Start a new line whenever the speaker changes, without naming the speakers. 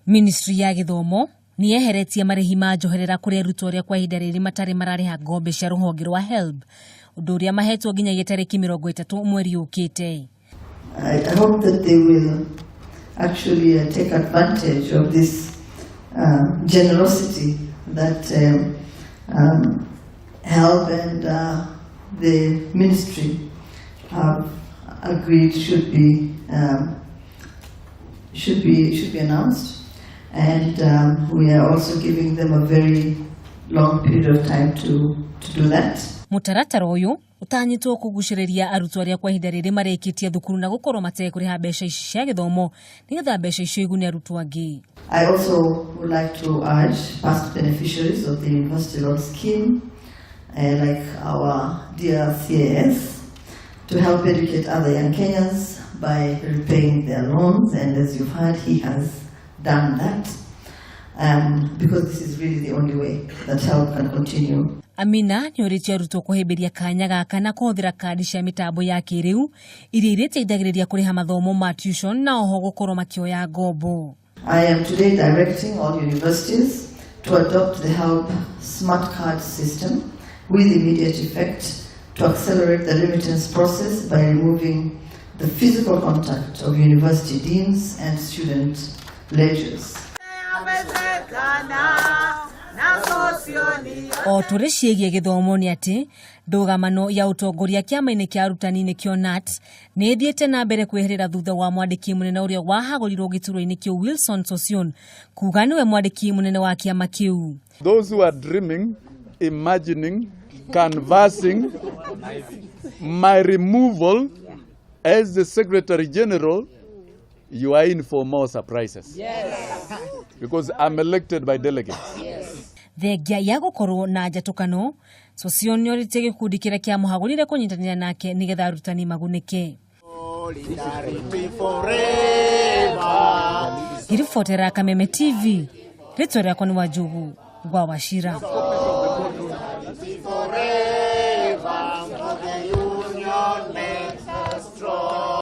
Ministry ya Githomo ni yeheretie marihi ma njoherera kuri arutwo aria kwa ihinda riri matari marariha ngombe cia ruhonge rwa HELB undu uria mahetwo nginyagia tariki 30 mweri ukite.
I hope that they will actually take advantage of this generosity that HELB and the ministry have agreed should be announced, and we are also giving them a very long period of time to do that.
Mutaratara uyu utanyitwo kuguciriria arutwo aria kwa ihinda riri marekitie thukuru na gukorwo matekuriha mbeca ici cia githomo nigetha mbeca icio igune arutwo angi.
I also would like to urge past beneficiaries of the University Loan Scheme, like our dear CAS, to help educate other young Kenyans by repaying their loans, and as you've heard, he has done that, because this is really the only way that HELB can continue.
Amina ni uritia arutwo kuhimbiria kanya gaka na kuhuthira kadi cia mitambo ya kiriu iria iriteithagiriria kuriha mathomo ma tuition na oho gukorwo makioya ngombo.
I am today directing all universities to adopt the HELB smart card system with immediate effect to accelerate the remittance process by removing the physical contact of university deans and student ledgers.
O turecigie githomo ni ati ndugamano ya utongoria kiama-ini kia arutani ni kio NAT ni thiete na mbere kwehirira thutha wa mwandiki munene uria wahagurirwo gituro-ini kio Wilson Sossion kuga niwe mwandiki munene wa kiama kiu.
Those who are dreaming, imagining, canvassing my removal as the Secretary General, you are in for more surprises. Yes. Because I'm elected by delegates. Yes.
Thegia ya gukorwo na njatukano, Sossion ni orite gikundi kiria kia muhagurire kunyitanira nake nigetha arutani magunike. Irifotera Kameme TV, Rito riakwa ni Wanjugu, Gwa Wachira.